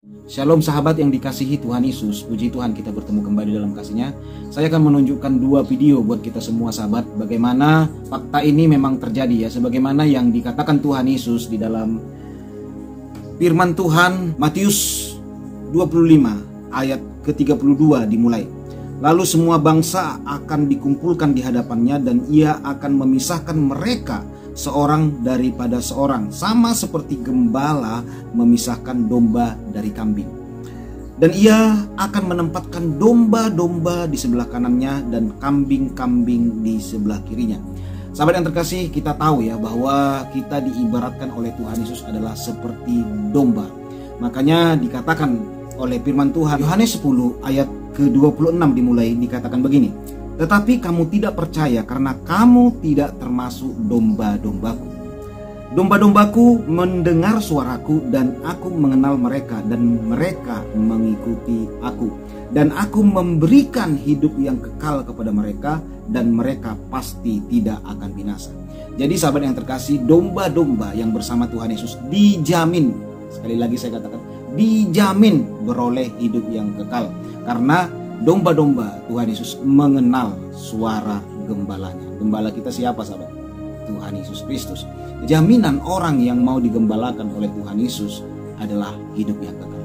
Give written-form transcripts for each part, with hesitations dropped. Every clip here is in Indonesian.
Shalom sahabat yang dikasihi Tuhan Yesus, puji Tuhan kita bertemu kembali dalam kasih-Nya. Saya akan menunjukkan dua video buat kita semua sahabat, bagaimana fakta ini memang terjadi ya, sebagaimana yang dikatakan Tuhan Yesus di dalam firman Tuhan Matius 25 ayat ke-32 dimulai. Lalu semua bangsa akan dikumpulkan di hadapannya dan ia akan memisahkan mereka seorang daripada seorang, sama seperti gembala memisahkan domba dari kambing. Dan ia akan menempatkan domba-domba di sebelah kanannya dan kambing-kambing di sebelah kirinya. Sahabat yang terkasih, kita tahu ya bahwa kita diibaratkan oleh Tuhan Yesus adalah seperti domba. Makanya dikatakan oleh firman Tuhan Yohanes 10 ayat ke-26 dimulai, dikatakan begini: tetapi kamu tidak percaya karena kamu tidak termasuk domba-dombaku. Domba-dombaku mendengar suaraku dan aku mengenal mereka dan mereka mengikuti aku. Dan aku memberikan hidup yang kekal kepada mereka dan mereka pasti tidak akan binasa. Jadi sahabat yang terkasih, domba-domba yang bersama Tuhan Yesus dijamin, sekali lagi saya katakan, dijamin beroleh hidup yang kekal. Karena domba-domba Tuhan Yesus mengenal suara gembalanya. Gembala kita siapa sahabat? Tuhan Yesus Kristus. Jaminan orang yang mau digembalakan oleh Tuhan Yesus adalah hidup yang kekal.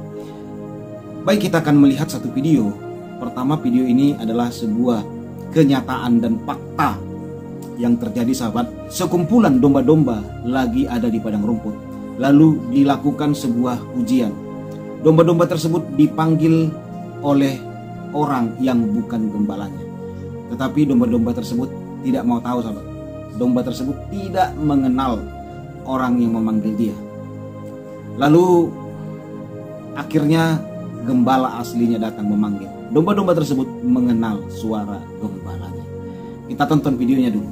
Baik, kita akan melihat satu video. Pertama, video ini adalah sebuah kenyataan dan fakta yang terjadi sahabat. Sekumpulan domba-domba lagi ada di padang rumput. Lalu dilakukan sebuah ujian. Domba-domba tersebut dipanggil oleh orang yang bukan gembalanya. Tetapi domba-domba tersebut tidak mau tahu sahabat. Domba tersebut tidak mengenal orang yang memanggil dia. Lalu akhirnya gembala aslinya datang memanggil. Domba-domba tersebut mengenal suara gembalanya. Kita tonton videonya dulu.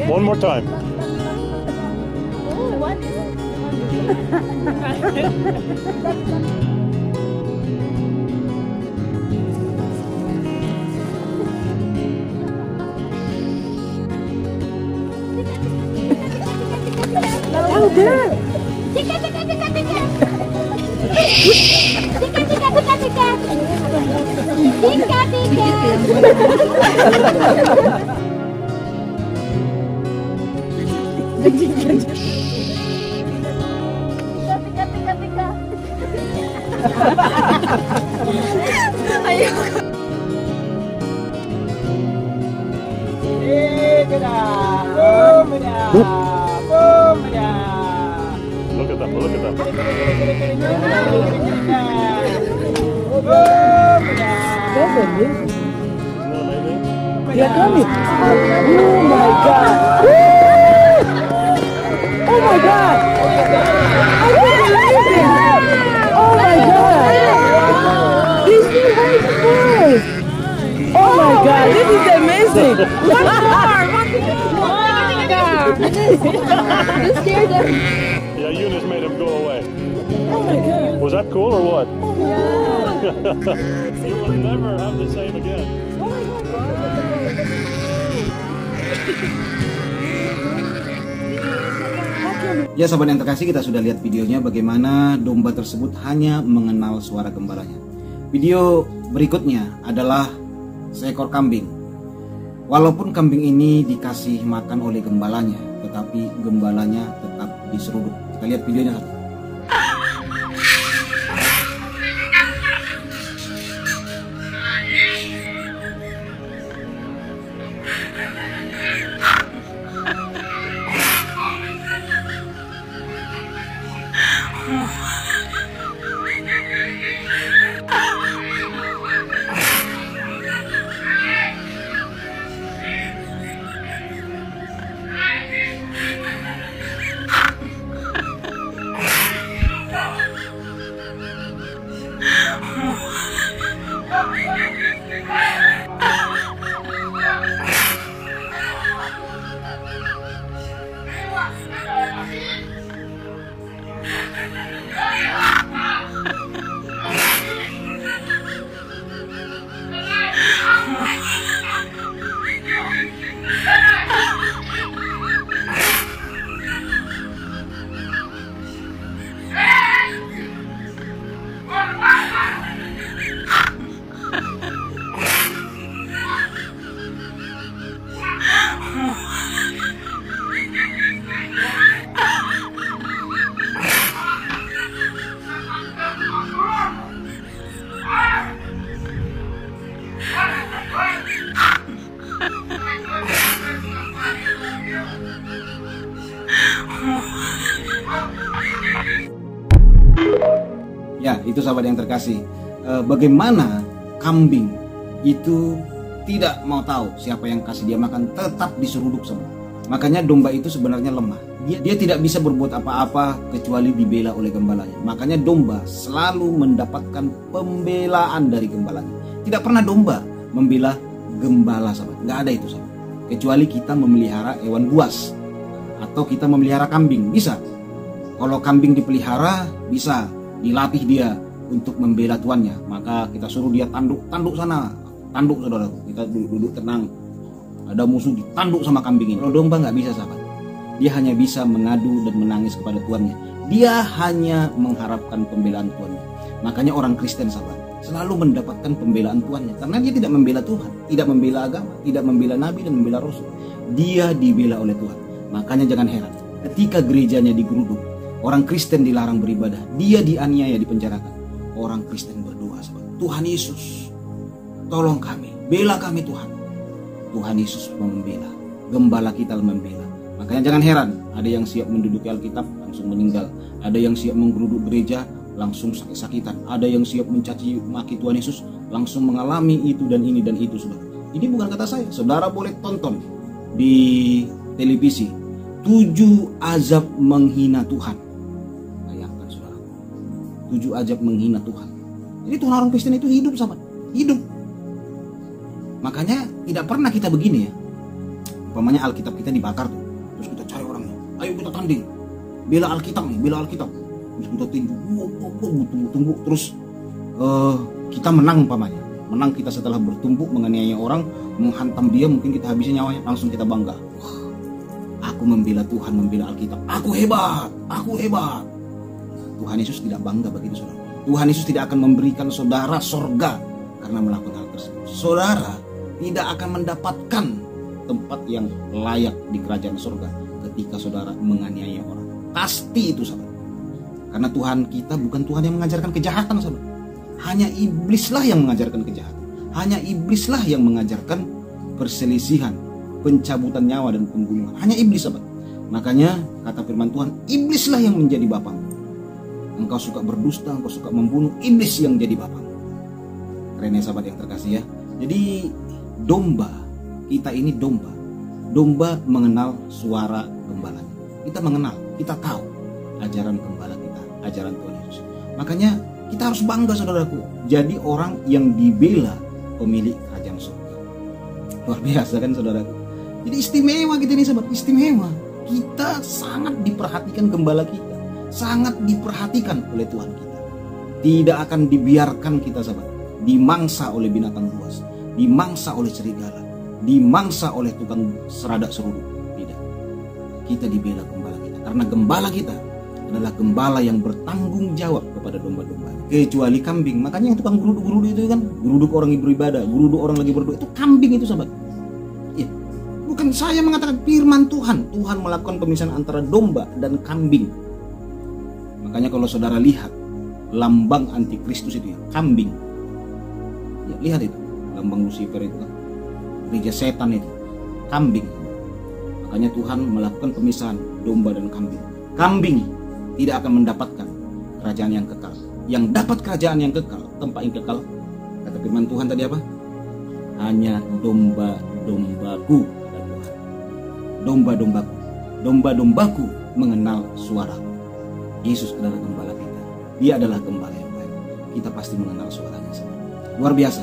One more time. Louder. Tika tika tika tika. Tika tika tika tika. Tika tika. Ayo. Look at them, look at them. That's amazing. Isn't that amazing? They're coming. Oh my God. Oh my God. I can't believe it. Oh my God. These new voices. Oh my God. This is amazing. One more. You scared them. Yeah, Eunice made him go away. Oh my God. Was that cool or what? Yeah. You will never have the same again. Ya sahabat yang terkasih, kita sudah lihat videonya bagaimana domba tersebut hanya mengenal suara gembalanya. Video berikutnya adalah seekor kambing. Walaupun kambing ini dikasih makan oleh gembalanya, tetapi gembalanya tetap diseruduk. Kita lihat videonya. Ya, itu sahabat yang terkasih. Bagaimana kambing itu tidak mau tahu siapa yang kasih dia makan, tetap diseruduk sama. Makanya domba itu sebenarnya lemah. Dia tidak bisa berbuat apa-apa kecuali dibela oleh gembalanya. Makanya domba selalu mendapatkan pembelaan dari gembalanya. Tidak pernah domba membela gembala, sahabat. Nggak ada itu, sahabat. Kecuali kita memelihara hewan buas atau kita memelihara kambing, bisa. Kalau kambing dipelihara, bisa dilatih dia untuk membela tuannya. Maka kita suruh dia tanduk sana, tanduk saudara. Kita duduk tenang. Ada musuh ditanduk sama kambing ini. Kalau domba nggak bisa, sahabat. Dia hanya bisa mengadu dan menangis kepada tuannya. Dia hanya mengharapkan pembelaan tuannya. Makanya orang Kristen, sahabat, selalu mendapatkan pembelaan tuannya. Karena dia tidak membela Tuhan, tidak membela agama, tidak membela Nabi dan membela Rasul. Dia dibela oleh Tuhan. Makanya jangan heran, ketika gerejanya digeruduk, orang Kristen dilarang beribadah, dia dianiaya, dipenjarakan. Orang Kristen berdoa, sahabat, Tuhan Yesus, tolong kami, bela kami Tuhan. Tuhan Yesus membela, gembala kita membela. Makanya jangan heran, ada yang siap menduduki Alkitab langsung meninggal, ada yang siap menggeruduk gereja langsung sakit-sakitan, ada yang siap mencaci maki Tuhan Yesus langsung mengalami itu dan ini dan itu, saudara. Ini bukan kata saya, saudara boleh tonton di televisi 7 azab menghina Tuhan. Bayangkan, saudara, 7 azab menghina Tuhan. Jadi Tuhan orang Kristen itu hidup, sahabat, hidup. Makanya tidak pernah kita begini ya. Umpamanya Alkitab kita dibakar tuh, terus kita cari orangnya, ayo kita tanding, bela Alkitab nih, bela Alkitab. Terus kita tunggu, terus kita menang umpamanya. Menang kita setelah bertumbuk menganiaya orang, menghantam dia, mungkin kita habisin nyawanya, langsung kita bangga. Wah, aku membela Tuhan, membela Alkitab, aku hebat, aku hebat. Tuhan Yesus tidak bangga begitu, saudara. Tuhan Yesus tidak akan memberikan saudara sorga karena melakukan hal tersebut. Saudara tidak akan mendapatkan tempat yang layak di kerajaan surga ketika saudara menganiaya orang. Pasti itu, sahabat. Karena Tuhan kita bukan Tuhan yang mengajarkan kejahatan, sahabat. Hanya iblislah yang mengajarkan kejahatan. Hanya iblislah yang mengajarkan perselisihan, pencabutan nyawa dan pembunuhan. Hanya iblis, sahabat. Makanya kata firman Tuhan, iblislah yang menjadi bapamu. Engkau suka berdusta, engkau suka membunuh, iblis yang jadi bapamu. Keren ya, sahabat yang terkasih ya. Jadi domba, kita ini domba. Domba mengenal suara gembalanya. Kita mengenal, kita tahu ajaran gembala kita, ajaran Tuhan Yesus. Makanya kita harus bangga, saudaraku, jadi orang yang dibela pemilik kerajaan surga. Luar biasa kan, saudaraku. Jadi istimewa kita ini, sahabat, istimewa. Kita sangat diperhatikan gembala kita, sangat diperhatikan oleh Tuhan kita. Tidak akan dibiarkan kita, sahabat, dimangsa oleh binatang buas, dimangsa oleh serigala, dimangsa oleh tukang seradak seruduk. Tidak. Kita dibela gembala kita, karena gembala kita adalah gembala yang bertanggung jawab kepada domba-domba. Kecuali kambing. Makanya yang tukang geruduk-geruduk itu kan, geruduk orang beribadah, geruduk orang lagi berdoa, itu kambing itu, sahabat. Ya. Bukan saya mengatakan, firman Tuhan. Tuhan melakukan pemisahan antara domba dan kambing. Makanya kalau saudara lihat lambang antikristus itu ya, kambing. Ya, lihat itu, lambang Lucifer itu kan, gereja setan itu, kambing. Makanya Tuhan melakukan pemisahan domba dan kambing. Kambing tidak akan mendapatkan kerajaan yang kekal. Yang dapat kerajaan yang kekal, tempat yang kekal, kata firman Tuhan tadi apa? Hanya domba-dombaku, kata Tuhan. Domba-dombaku, domba-dombaku mengenal suaraku. Yesus adalah gembala kita. Dia adalah gembala yang baik. Kita pasti mengenal suaranya. Luar biasa.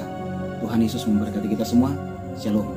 Tuhan Yesus memberkati kita semua. Shalom.